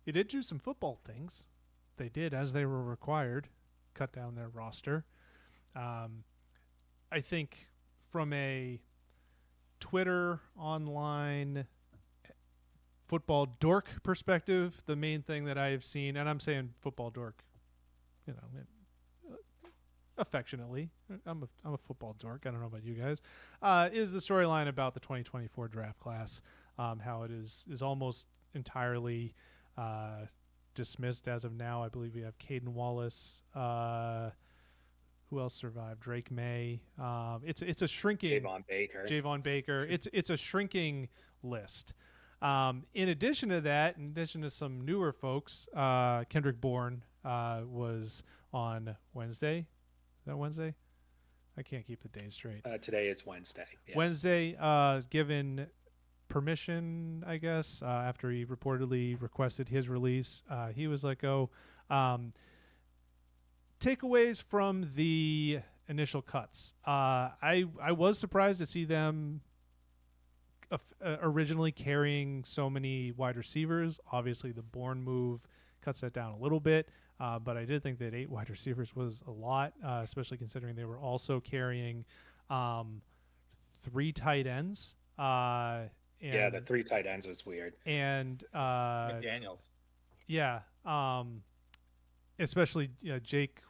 He did do some football things. They did as they were required, cut down their roster. Um, I think from a Twitter online football dork perspective, the main thing that I've seen, and I'm saying football dork, you know, affectionately. I'm a football dork. I don't know about you guys. Is the storyline about the 2024 draft class? How it is almost entirely dismissed as of now. I believe we have Caden Wallace. Who else survived? Drake May. It's a shrinking Javon Baker. Javon Baker. It's a shrinking list. In addition to that, in addition to some newer folks, Kendrick Bourne was on Wednesday. Is that Wednesday? I can't keep the days straight. Today is Wednesday. Yes. Wednesday, given permission, I guess, after he reportedly requested his release, he was let go. Takeaways from the initial cuts. I was surprised to see them originally carrying so many wide receivers. Obviously, the Bourne move cuts that down a little bit, but I did think that 8 wide receivers was a lot, especially considering they were also carrying 3 tight ends. Yeah, the 3 tight ends was weird. And McDaniels. yeah, especially Jake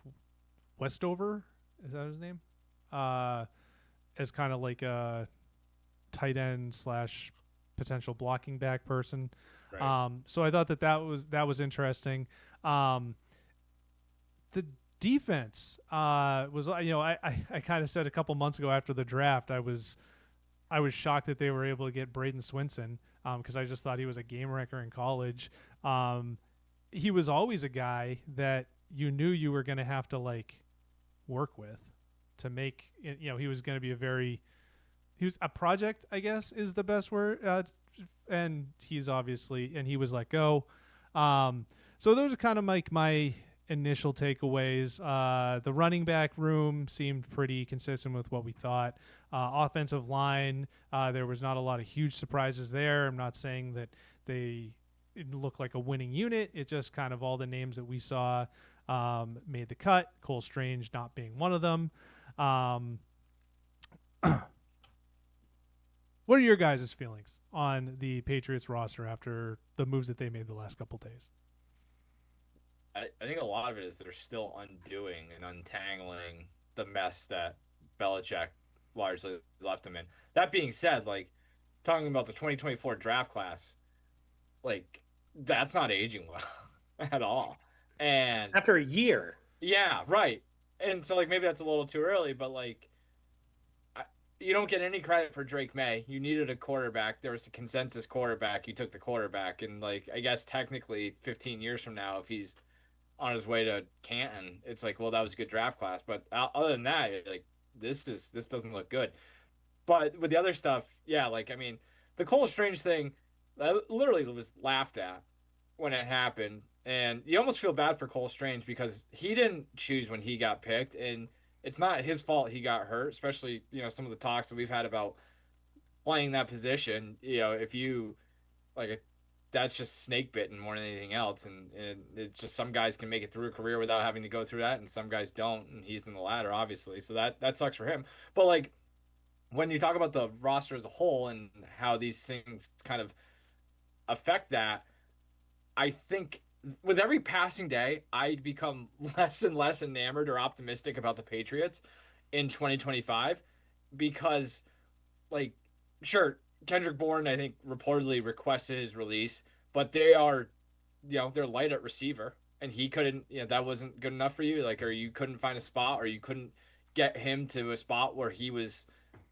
Westover, is that his name? As kind of like a tight end slash potential blocking back person. Right. So I thought that was interesting. The defense was, I kind of said a couple months ago after the draft, I was shocked that they were able to get Braden Swinson because I just thought he was a game wrecker in college. He was always a guy that you knew you were going to have to like work with to make it, he was going to be he was a project, I guess is the best word. And he was let go. So those are kind of like my initial takeaways. The running back room seemed pretty consistent with what we thought. Offensive line, there was not a lot of huge surprises there. I'm not saying that it looked like a winning unit. It just kind of all the names that we saw made the cut. Cole Strange not being one of them. What are your guys' feelings on the Patriots roster after the moves that they made the last couple days? I think a lot of it is they're still undoing and untangling the mess that Belichick largely left them in. That being said, like talking about the 2024 draft class, like that's not aging well at all. And After a year. yeah, right. And so like maybe that's a little too early, but like you don't get any credit for Drake May. You needed a quarterback. There was a consensus quarterback. You took the quarterback, and like I guess technically 15 years from now, if he's on his way to Canton, it's like, well, that was a good draft class. But other than that, like this doesn't look good. But with the other stuff, yeah, like I mean, the Cole Strange thing, that literally was laughed at when it happened, and you almost feel bad for Cole Strange because he didn't choose when he got picked, and it's not his fault he got hurt. Especially some of the talks that we've had about playing that position. If you like that's just snake bitten more than anything else. And it's just some guys can make it through a career without having to go through that, and some guys don't. And he's in the latter, obviously. So that sucks for him. But like when you talk about the roster as a whole and how these things kind of affect that, I think with every passing day, I become less and less enamored or optimistic about the Patriots in 2025 because, like, sure, Kendrick Bourne, I think, reportedly requested his release, but they are, they're light at receiver, and he couldn't, that wasn't good enough for you, like, or you couldn't find a spot, or you couldn't get him to a spot where he was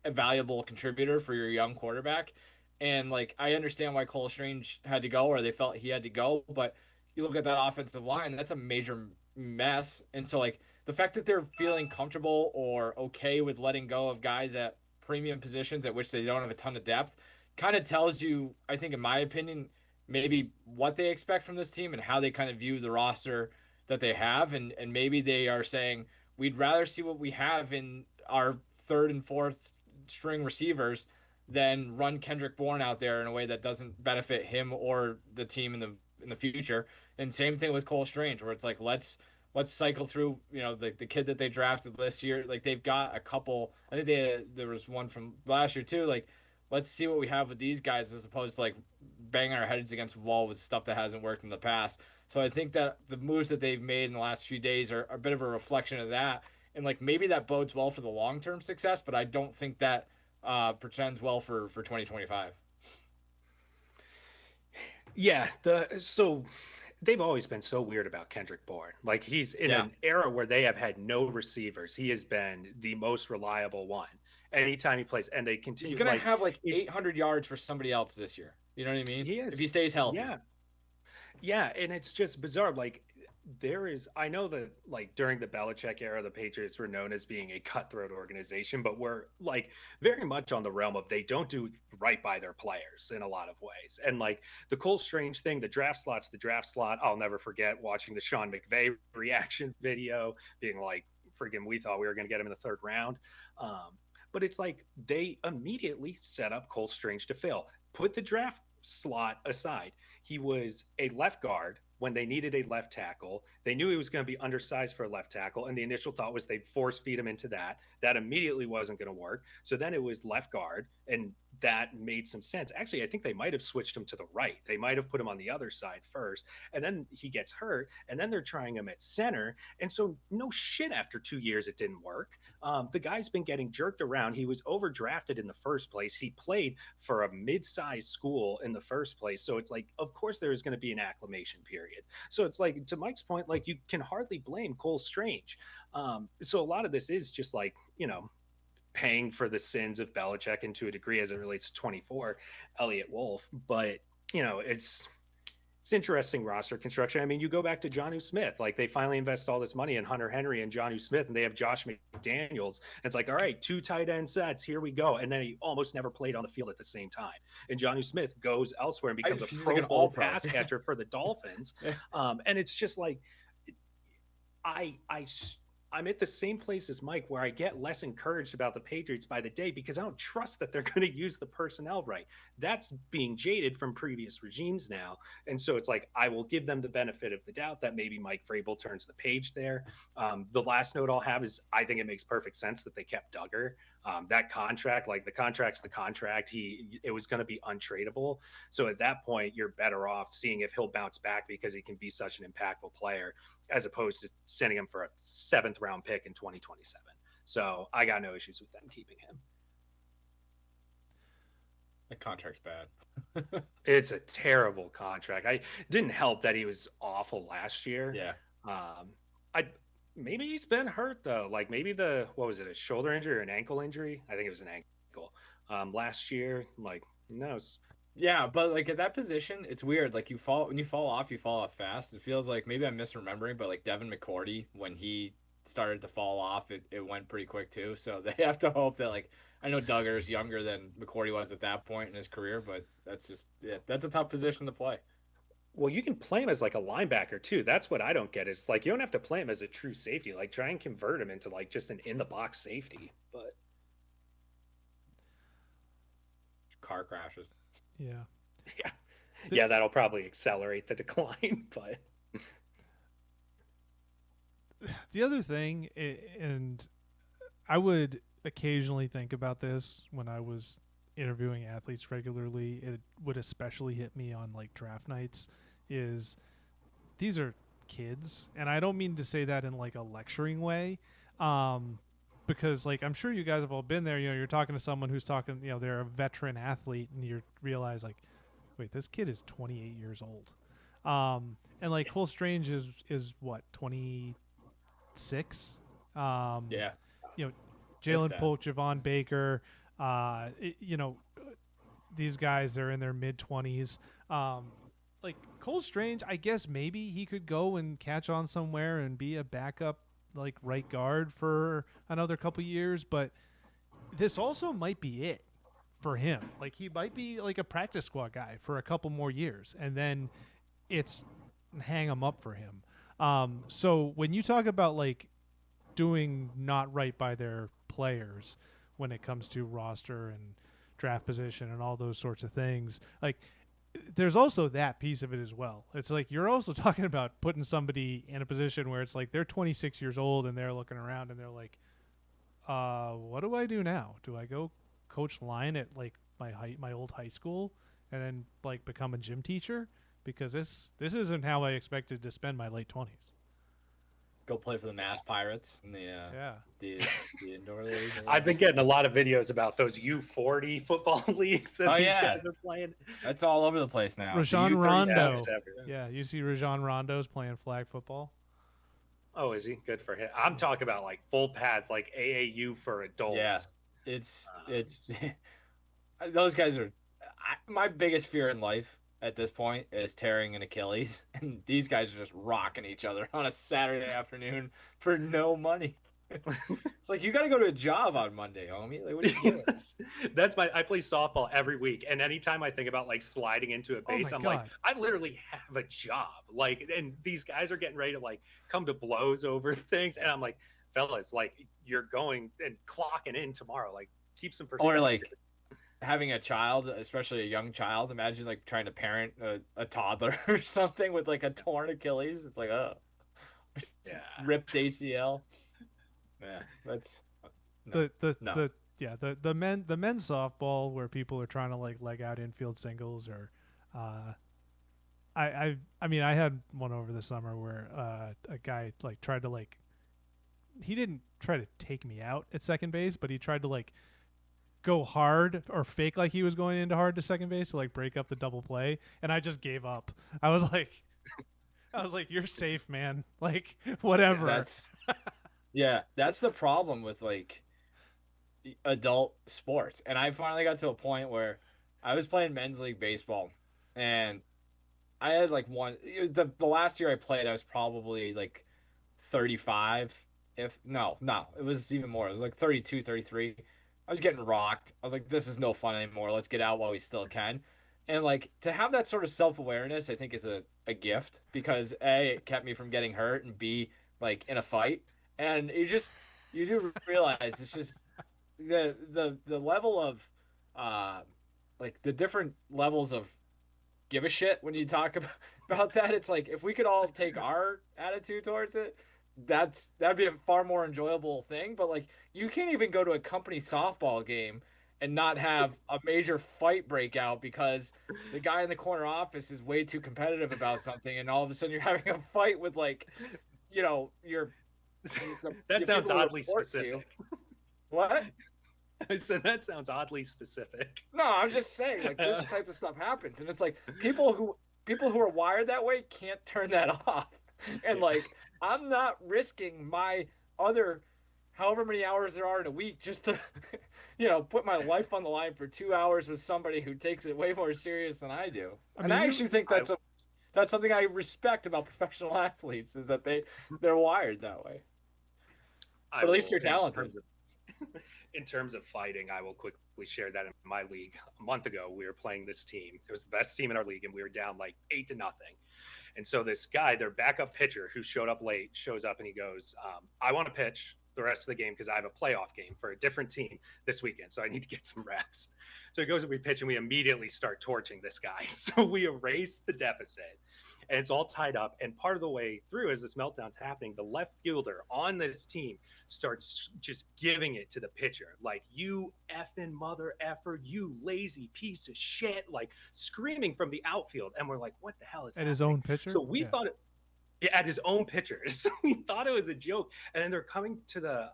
a valuable contributor for your young quarterback. And, like, I understand why Cole Strange had to go, or they felt he had to go, but you look at that offensive line, that's a major mess. And so, like, the fact that they're feeling comfortable or okay with letting go of guys at premium positions at which they don't have a ton of depth kind of tells you, I think, in my opinion, maybe what they expect from this team and how they kind of view the roster that they have. And maybe they are saying, we'd rather see what we have in our third and fourth string receivers than run Kendrick Bourne out there in a way that doesn't benefit him or the team in the future. And same thing with Cole Strange, where it's like let's cycle through, the kid that they drafted this year. Like they've got a couple. I think there was one from last year too. Like let's see what we have with these guys as opposed to like banging our heads against the wall with stuff that hasn't worked in the past. So I think that the moves that they've made in the last few days are a bit of a reflection of that. And like maybe that bodes well for the long-term success, but I don't think that portends well for 2025. Yeah, so they've always been so weird about Kendrick Bourne. Like he's in an era where they have had no receivers. He has been the most reliable one anytime he plays, and they continue. He's gonna have like 800 yards for somebody else this year. You know what I mean? He is, if he stays healthy. Yeah, and it's just bizarre. Like I know that like during the Belichick era, the Patriots were known as being a cutthroat organization, but we're like very much on the realm of they don't do right by their players in a lot of ways. And like the Cole Strange thing, the draft slot. I'll never forget watching the Sean McVay reaction video, being like, "Friggin', we thought we were going to get him in the third round." But it's like they immediately set up Cole Strange to fail. Put the draft slot aside. He was a left guard when they needed a left tackle. They knew he was going to be undersized for a left tackle, and the initial thought was they'd force feed him into that. That immediately wasn't going to work. So then it was left guard, and that made some sense. Actually, I think they might have switched him to the right. They might have put him on the other side first, and then he gets hurt, and then they're trying him at center. And so no shit, after 2 years, it didn't work. The guy's been getting jerked around. He was overdrafted in the first place. He played for a mid-sized school in the first place. So it's like, of course, there is going to be an acclimation period. So it's like, to Mike's point, like you can hardly blame Cole Strange. So a lot of this is just like, paying for the sins of Belichick, and to a degree as it relates to 24, Elliott Wolf. But, it's interesting roster construction. I mean, you go back to Jonnu Smith, like they finally invest all this money in Hunter Henry and Jonnu Smith, and they have Josh McDaniels. And it's like, all right, 2 tight end sets, here we go. And then he almost never played on the field at the same time. And Jonnu Smith goes elsewhere and becomes a Pro Bowl pass catcher for the Dolphins. And it's just like, I'm at the same place as Mike, where I get less encouraged about the Patriots by the day because I don't trust that they're going to use the personnel right. That's being jaded from previous regimes now. And so it's like, I will give them the benefit of the doubt that maybe Mike Vrabel turns the page there. The last note I'll have is I think it makes perfect sense that they kept Duggar. That contract, like the contract's the contract, it was going to be untradeable. So at that point, you're better off seeing if he'll bounce back because he can be such an impactful player, as opposed to sending him for a 7th round pick in 2027. So I got no issues with them keeping him. The contract's bad. It's a terrible contract. I didn't help that he was awful last year. Yeah. Maybe he's been hurt though. Like maybe a shoulder injury or an ankle injury? I think it was an ankle. Last year, like who knows? Yeah, but like at that position, it's weird. Like when you fall off fast. It feels like maybe I'm misremembering, but like Devin McCourty, when he started to fall off, it went pretty quick too. So they have to hope that, like, I know Duggar is younger than McCourty was at that point in his career, but that's a tough position to play. Well, you can play him as like a linebacker too. That's what I don't get. It's like you don't have to play him as a true safety. Like try and convert him into like just an in the box safety. But car crashes. Yeah, that'll probably accelerate the decline. But the other thing, and I would occasionally think about this when I was interviewing athletes regularly, it would especially hit me on like draft nights, is these are kids, and I don't mean to say that in like a lecturing way, because like I'm sure you guys have all been there. You're talking to someone who's talking, they're a veteran athlete, and you realize like, wait, this kid is 28 years old, and like Cole Strange is what, 26? Yeah, Jalen Polk, Javon Baker. These guys, they're in their mid-20s. Like Cole Strange, I guess maybe he could go and catch on somewhere and be a backup like right guard for another couple years, but this also might be it for him. Like he might be like a practice squad guy for a couple more years, and then it's hang him up for him. So when you talk about like doing not right by their players when it comes to roster and draft position and all those sorts of things, like there's also that piece of it as well. It's like you're also talking about putting somebody in a position where it's like they're 26 years old and they're looking around and they're like, what do I do now? Do I go coach line at like my old high school and then like become a gym teacher? Because this isn't how I expected to spend my late 20s. Go play for the Mass Pirates in the indoor league. I've been getting a lot of videos about those U40 football leagues that these guys are playing. That's all over the place now. Rajon Rondo. Yeah, you see Rajon Rondo's playing flag football. Oh, is he? Good for him. I'm talking about like full pads, like AAU for adults. Yeah, it's those guys are my biggest fear in life at this point is tearing an Achilles, and these guys are just rocking each other on a Saturday afternoon for no money. It's like you got to go to a job on Monday, homie. Like, what are you doing? That's I play softball every week, and anytime I think about like sliding into a base, I'm like, I literally have a job. Like, and these guys are getting ready to like come to blows over things, and I'm like, fellas, like you're going and clocking in tomorrow. Like, keep some perspective. Or like having a child, especially a young child. Imagine like trying to parent a toddler or something with like a torn Achilles. It's like, ripped ACL. Yeah, that's the men's softball where people are trying to like leg out infield singles or I mean I had one over the summer where a guy like tried to like he didn't try to take me out at second base, but he tried to like go hard or fake like he was going into hard to second base to like break up the double play, and I just gave up. I was like you're safe, man, like whatever. That's the problem with like adult sports. And I finally got to a point where I was playing men's league baseball, and I had like the last year I played, I was probably like 35. It was even more. It was like 32, 33. I was getting rocked. I was like, this is no fun anymore. Let's get out while we still can. And like to have that sort of self-awareness, I think is a gift, because A, it kept me from getting hurt, and B, like in a fight. And you do realize it's just the level of like the different levels of give a shit when you talk about that. It's like if we could all take our attitude towards it, that'd be a far more enjoyable thing. But like you can't even go to a company softball game and not have a major fight break out because the guy in the corner office is way too competitive about something, and all of a sudden you're having a fight with like, you know, that sounds oddly specific. What? I said that sounds oddly specific. No, I'm just saying like this type of stuff happens, and it's like people who are wired that way can't turn that off. And like I'm not risking my other however many hours there are in a week just to put my life on the line for 2 hours with somebody who takes it way more serious than I do. I actually think that's something I respect about professional athletes, is that they're wired that way. But at least you're talented. In terms of fighting, I will quickly share that in my league. A month ago, we were playing this team. It was the best team in our league, and we were down like 8-0. And so this guy, their backup pitcher who showed up late, shows up and he goes, I want to pitch the rest of the game because I have a playoff game for a different team this weekend, so I need to get some reps. So he goes and we pitch, and we immediately start torching this guy. So we erase the deficit, and it's all tied up. And part of the way through, as this meltdown's happening, the left fielder on this team starts just giving it to the pitcher, like, you effing mother effer, you lazy piece of shit, like screaming from the outfield. And we're like, what the hell is happening? His own pitcher? So we thought it, at his own pitcher. So we thought it was a joke. And then they're coming to the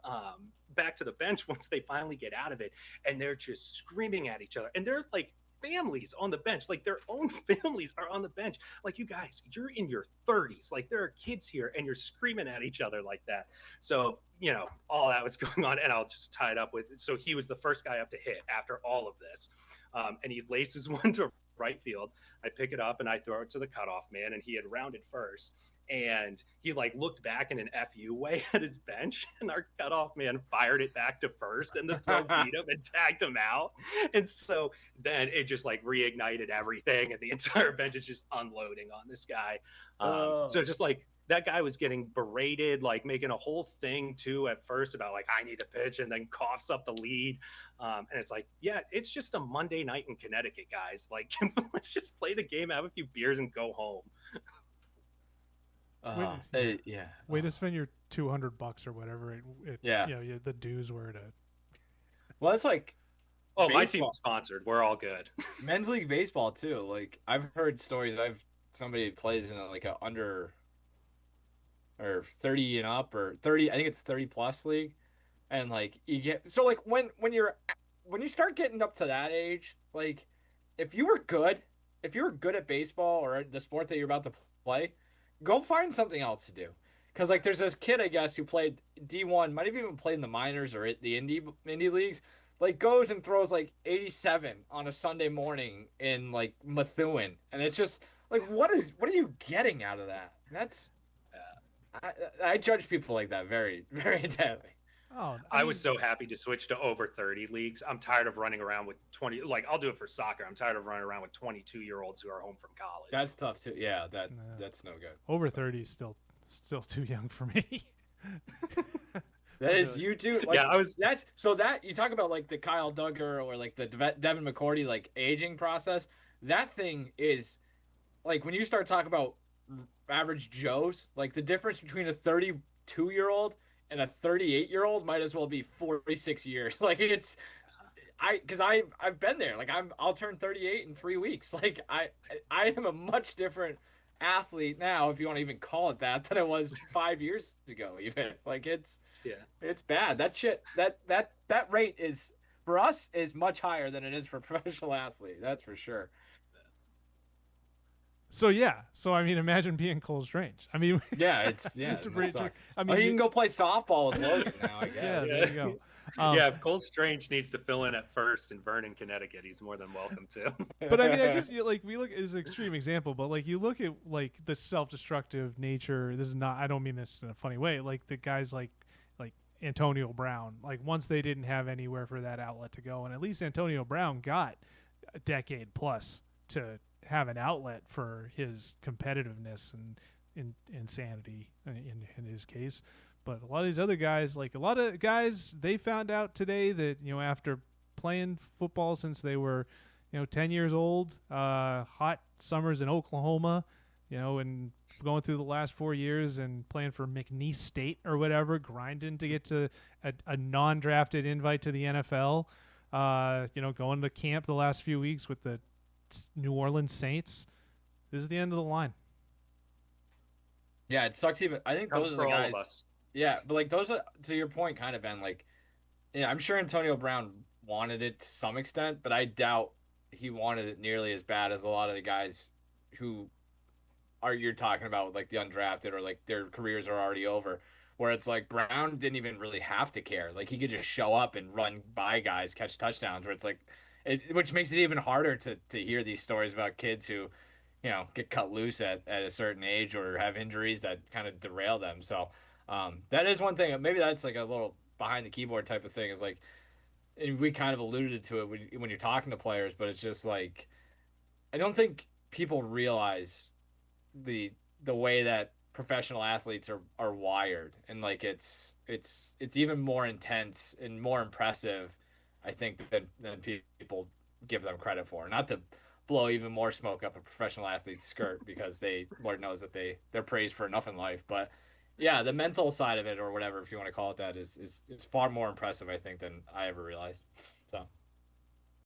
back to the bench once they finally get out of it, and they're just screaming at each other. And they're like families on the bench, like their own families are on the bench. Like, you guys, you're in your 30s, like there are kids here, and you're screaming at each other like that. So all that was going on, and I'll just tie it up with, so he was the first guy up to hit after all of this, and he laces one to right field. I pick it up and I throw it to the cutoff man, and he had rounded first, and he like looked back in an FU way at his bench, and our cutoff man fired it back to first, and the throw beat him and tagged him out. And so then it just like reignited everything, and the entire bench is just unloading on this guy. So it's just like that guy was getting berated, like making a whole thing too at first about like, I need to pitch, and then coughs up the lead. And it's like, yeah, it's just a Monday night in Connecticut, guys. Like, let's just play the game, have a few beers, and go home. Way to spend your $200 or whatever. The dues were to. Well, it's like. Oh, baseball. My team's sponsored. We're all good. Men's league baseball too. Like I've heard stories. Somebody plays in like a under or 30 and up or 30. I think it's 30 plus league, and like you get so like when you start getting up to that age, like if you were good at baseball or the sport that you're about to play, go find something else to do. Because like there's this kid I guess who played D1, might have even played in the minors or the indie leagues. Like goes and throws like 87 on a Sunday morning in like Methuen, and it's just like what are you getting out of that? That's I judge people like that very very intently. Oh, I was so happy to switch to over 30 leagues. I'm tired of running around with 20. Like I'll do it for soccer. I'm tired of running around with 22-year-olds who are home from college. That's tough too. Yeah, that's no good. Over 30 is still too young for me. That is you too. Like, that you talk about like the Kyle Duggar or like the Devin McCourty like aging process. That thing is like when you start talking about average Joes, like the difference between a 32-year-old and a 38-year-old might as well be 46 years. Like because I've been there. Like I'll turn 38 in 3 weeks. Like I am a much different athlete now, if you want to even call it that, than it was 5 years ago. Even like it's bad. That shit that rate is for us is much higher than it is for a professional athlete. That's for sure. So I mean, imagine being Cole Strange. I mean, it's I mean, you can go play softball with Logan now, I guess. There you go. If Cole Strange needs to fill in at first in Vernon, Connecticut, he's more than welcome to. But I mean, we look as an extreme example, but like you look at like the self-destructive nature. This is not. I don't mean this in a funny way. Like the guys like Antonio Brown. Like once they didn't have anywhere for that outlet to go, and at least Antonio Brown got a decade plus to have an outlet for his competitiveness and insanity in his case. But a lot of these other guys, like a lot of guys, they found out today that, after playing football since they were, 10 years old, hot summers in Oklahoma, and going through the last 4 years and playing for McNeese State or whatever, grinding to get to a non-drafted invite to the NFL, going to camp the last few weeks with the New Orleans Saints. This is the end of the line. Yeah, it sucks. Even I think those are the guys. Yeah, but like those are, to your point, kind of been like, I'm sure Antonio Brown wanted it to some extent, but I doubt he wanted it nearly as bad as a lot of the guys who you're talking about with like the undrafted or like their careers are already over. Where it's like Brown didn't even really have to care. Like he could just show up and run by guys, catch touchdowns. Where it's like. Which makes it even harder to hear these stories about kids who, get cut loose at a certain age or have injuries that kind of derail them. So that is one thing. Maybe that's like a little behind the keyboard type of thing is like, and we kind of alluded to it when you're talking to players, but it's just like, I don't think people realize the way that professional athletes are wired. And like, it's even more intense and more impressive, I think, than people give them credit for. Not to blow even more smoke up a professional athlete's skirt because Lord knows that they're praised for enough in life. But yeah, the mental side of it or whatever, if you want to call it that, is far more impressive, I think, than I ever realized. So